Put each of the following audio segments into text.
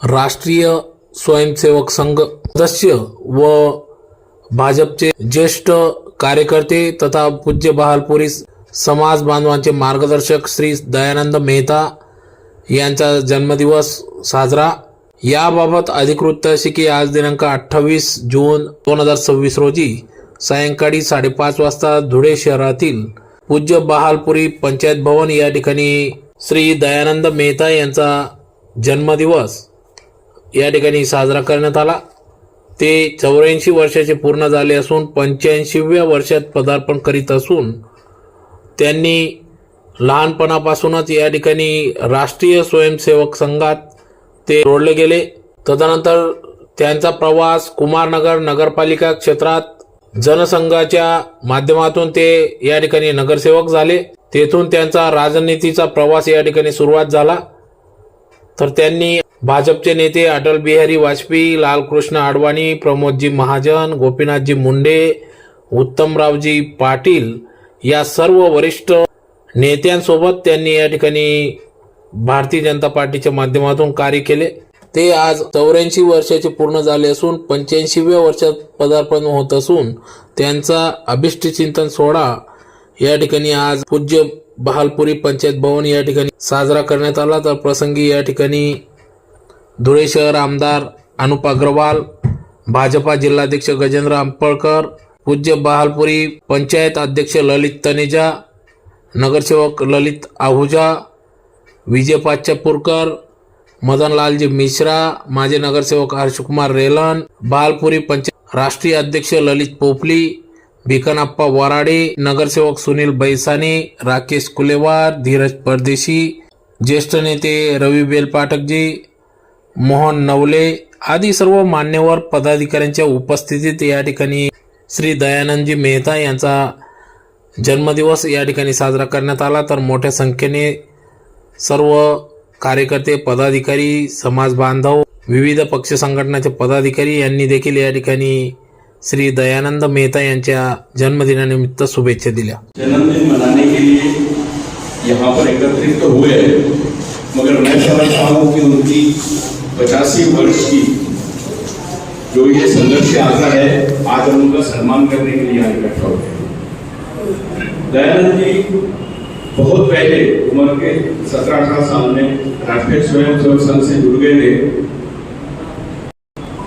राष्ट्रीय स्वयंसेवक संघ सदस्य व भाजपचे ज्येष्ठ कार्यकर्ते तथा पूज्य बहालपुरी समाज बांधवांचे मार्गदर्शक श्री दयानंद मेहता यांचा जन्मदिवस साजरा। याबाबत अधिकृत तहसील की आज दिनांक 28 जून 2026 रोजी सायंकाळी 5:30 वाजता धुळे शहरातील पूज्य बहालपुरी पंचायत भवन या ठिकाणी श्री दयानंद मेहता यांचा जन्मदिवस या ठिकाणी साजरा करण्यात आला। ते 84 वर्षाचे पूर्ण झाले असून 85व्या वर्षात पदार्पण करीत असून त्यांनी लहानपणापासूनच या ठिकाणी राष्ट्रीय स्वयंसेवक संघात ते जोडले गेले। तदनंतर त्यांचा प्रवास कुमारनगर नगरपालिका क्षेत्रात जनसंघाच्या माध्यमातून ते या ठिकाणी नगरसेवक झाले। तेथून त्यांचा राजनीतीचा प्रवास या ठिकाणी सुरुवात झाला। तर त्यांनी भाजपचे नेते अटल बिहारी वाजपेयी, लालकृष्ण अडवाणी, प्रमोदजी महाजन, गोपीनाथजी मुंडे, उत्तमरावजी पाटील या सर्व वरिष्ठ नेत्यांसोबत त्यांनी या ठिकाणी भारतीय जनता पार्टीच्या माध्यमातून कार्य केले। ते आज 84 वर्षाचे पूर्ण झाले असून 85व्या वर्षात पदार्पण होत असून त्यांचा अभिष्ट चिंतन सोहळा या ठिकाणी आज पूज्य बहालपुरी पंचायत भवन या ठिकाणी साजरा करण्यात आला। तर प्रसंगी या ठिकाणी धुळे शहर आमदार अनुप अग्रवाल, भाजपा जिल्हाध्यक्ष गजेंद्र अंपळकर, पूज्य बहालपुरी पंचायत अध्यक्ष ललित तनेजा, नगरसेवक ललित आहुजा, विजय पाचापूरकर, मदनलालजी मिश्रा, माजी नगरसेवक हर्षकुमार रेलन, बहालपुरी पंचायत राष्ट्रीय अध्यक्ष ललित पोपली, भिकनप्पा वराडे, नगरसेवक सुनील बैसाने, राकेश कुलेवार, धीरज परदेशी, ज्येष्ठ नेते रवी बेलपाठकजी, मोहन नवले आदी सर्व मान्यवर पदाधिकाऱ्यांच्या उपस्थितीत या ठिकाणी श्री दयानंदजी मेहता यांचा जन्मदिवस या ठिकाणी साजरा करण्यात आला। तर मोठ्या संख्येने सर्व कार्यकर्ते, पदाधिकारी, समाज बांधव, विविध पक्ष संघटनाचे पदाधिकारी यांनी देखील या ठिकाणी श्री दयानंद मेहता यांच्या जन्मदिनानिमित्त शुभेच्छा दिल्या। जन्मदिन मनाने के लिए यहाँ पर एकत्रित तो हुए, मगर मैं समझता हूँ कि उनकी 85 वर्ष की जो ये संघर्ष यात्रा है, आज हम उनका सम्मान करने के लिए यहाँ इकट्ठा हुए। दयानंद जी बहुत पहले उम्र के 17-18 साल में राष्ट्रीय स्वयंसेवक संघ से जुड़ गए थे।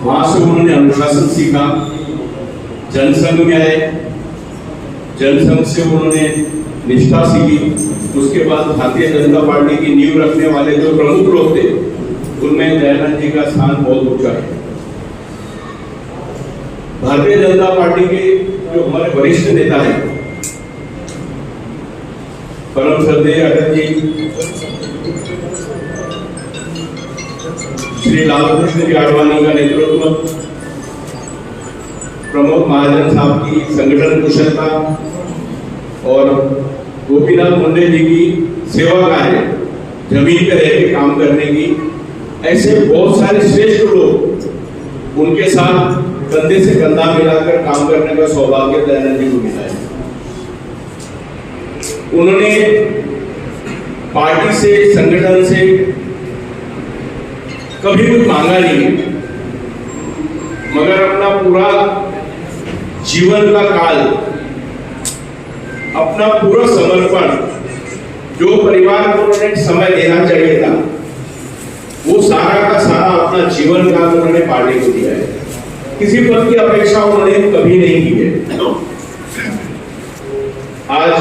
वहां से उन्होंने अनुशासन सीखा, जनसंघ में आए, जनसंघ से उन्होंने निष्ठा सीखी। उसके बाद भारतीय जनता पार्टी की नींव रखने वाले जो प्रमुख लोग थे उनमें दयानंद जी का स्थान बहुत ऊंचा है। भारतीय जनता पार्टी के जो हमारे वरिष्ठ नेता हैं, परम श्रद्धेय अटल जी, श्री लालकृष्ण जी अडवाणी का नेतृत्व, प्रमोद महाजन साहब की संगठन कुशलता और गोपीनाथ मुंडे जी की सेवा कार्य, जमीन पर रह के काम करने की, ऐसे बहुत सारे श्रेष्ठ लोग उनके साथ कंधे से कंधा मिलाकर काम करने का सौभाग्य दयानंद जी को मिला है। उन्होंने पार्टी से, संगठन से कभी कुछ मांगा नहीं, मगर अपना पूरा जीवन का काल, अपना पूरा समर्पण, जो परिवार को उन्होंने समय देना चाहिए था, वो सारा का सारा अपना जीवन काल उन्होंने पार्टी को दिया है। किसी पद की अपेक्षा उन्होंने कभी नहीं की है। आज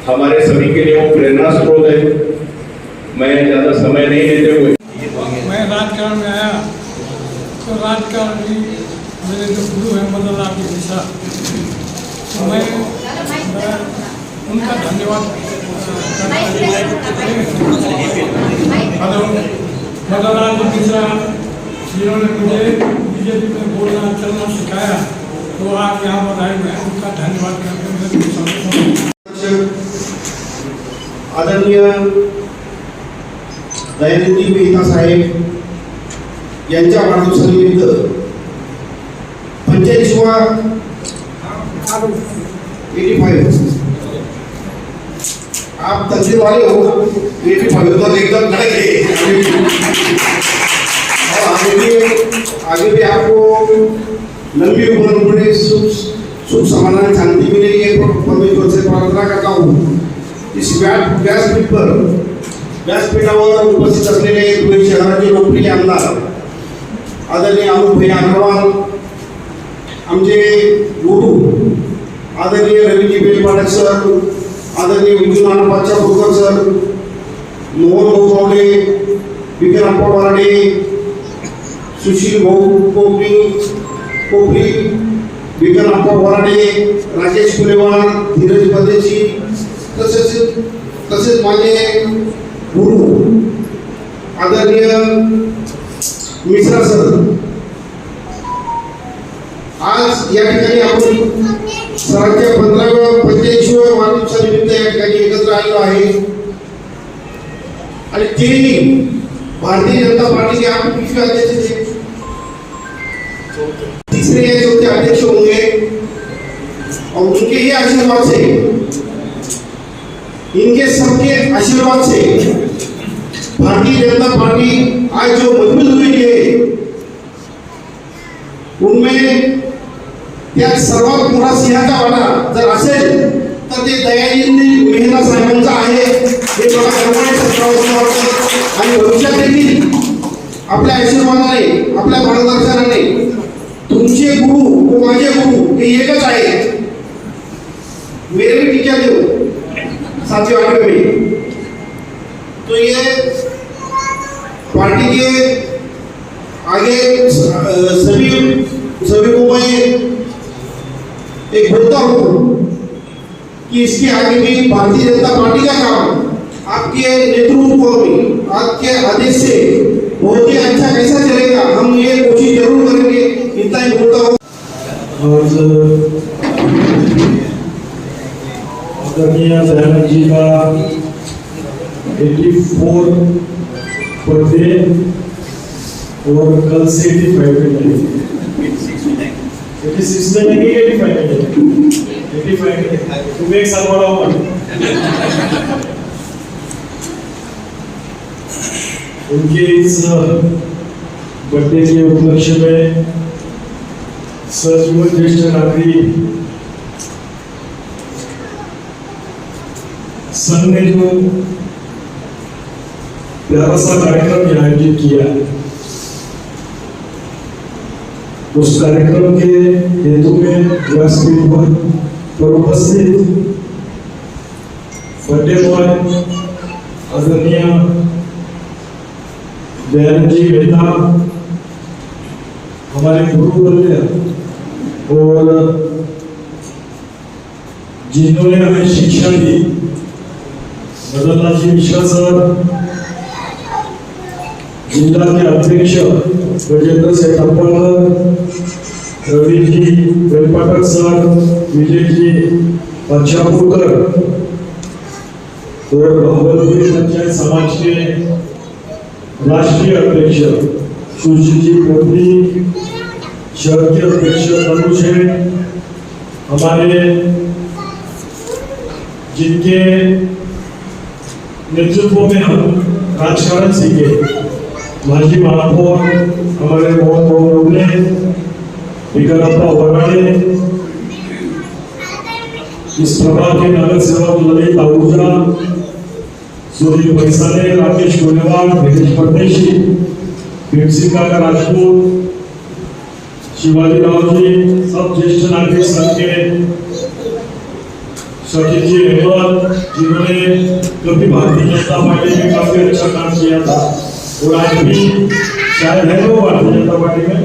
हमारे सभी के लिए वो प्रेरणा स्रोत है। मैं ज्यादा समय नहीं लेते हुए, मैं राजकारण में आया तो राजकारण भी मेरे जो गुरु हैं मदनलाल मिश्रा, तो मैं उनका धन्यवाद मदनलाल मिश्रा जिन्होंने मुझे बीजेपी में बोलना चलना सिखाया, तो आज यहाँ पर आए, मैं उनका धन्यवाद करके आदरणीय दयानंदजी मेहता साहेब यांच्या वाढदिवसानिमित्त 85वा 85 आप तकलीफ वाले हो, 85 तो एकदम लड़के और आगे भी आपको लंबी उम्र बड़े सुख समाधान शांति मिलेगी, ये परमेश्वर से प्रार्थना करता हूँ। इस व्यासपीठावर उपस्थित असलेले धुळे शहराचे लोकप्रिय आमदार आदरणीय अनुभय अग्रवाल, आमचे गुरु आदरणीय रवीजी बेलपाडक सर, आदरणीय विजूनाना पाचापूरकर सर, मोहन भाऊ गावडे, विक्रम पवारडे, सुशील भाऊ कोपरी, विक्रम पवारडे, राजेश कुलेवार, धीरज परदेशी, तसेच माझे गुरु आदरणीय मिश्रा सर, आज या ठिकाणी आपण सरांच्या 15व्या वाढदिवसानिमित्त या ठिकाणी एकत्र आलेलो आहे आणि तेही भारतीय जनता पार्टी के आप विश्व अध्यक्ष थे, तीसरे ये चौथे अध्यक्ष होंगे और उनके ही आशीर्वाद से, इनके सबके आशीर्वाद से भारतीय जनता पार्टी आज जो मजबूत हुई है उनमें त्या सर्वात मोठा सिंहाचा वाटा जर असेल तर ते दयानंद मेहता साहेबांचा आहे, हे मला गर्वाने वाटतं। आणि भविष्यात देखील आपल्या आशीर्वादाने, आपल्या मार्गदर्शनाने तुमचे गुरु व माझे गुरु हे एकच आहे। मेरे भी टीचर जो साथियों आगे में तो ये पार्टी के आगे सभी को मैं एक बोलता हूँ कि इसके आगे भी भारतीय जनता पार्टी का काम आपके नेतृत्व में, आपके आदेश से बहुत ही अच्छा कैसा चलेगा, हम ये कोशिश जरूर करेंगे। इतना ही बोलता हूँ। आदरणीय दयानंद जी का 84 बर्थडे और कल से 85 में 86 में नहीं 85 में तुम एक साल बड़ा हो। उनके इस बर्थडे के उपलक्ष्य में सचमुच ज्येष्ठ नागरिक संघ ने जो प्यारा सा कार्यक्रम आयोजित किया, उस कार्यक्रम के हेतु में व्यासपीठ पर उपस्थित बर्थडे बॉय आदरणीय दयानंद जी मेहता हमारे गुरु बने और जिन्होंने हमें शिक्षा दी, मदनलाल जी मिश्रा सर, जिला के अध्यक्ष गजेंद्र सेठापकर, रवि जी बेलपाटक सर, विजय जी पाचापूरकर और भावलपुरी पंचायत समाज के राष्ट्रीय अध्यक्ष सुशील जी कोपरी, शहर के अध्यक्ष अनुज है, हमारे जिनके नेतृत्व में हम राजकारण सीखे, माजी महापौर हमारे मोहन गौरवने, विक्रमप्पा वराड़े, इस प्रभाग के नगर सेवक ललित आहूजा, सूर्य पैसाने, राकेश गोलेवाल, धीरज परदेशी, भीमसिंह का राजपूत, शिवाजी राव जी, सब ज्येष्ठ नागरिक संघ के शकील जी अहमद, जिन्होंने कभी भारतीय जनता पार्टी में काफी अच्छा काम किया था और आज भी शायद है वो भारतीय जनता पार्टी में।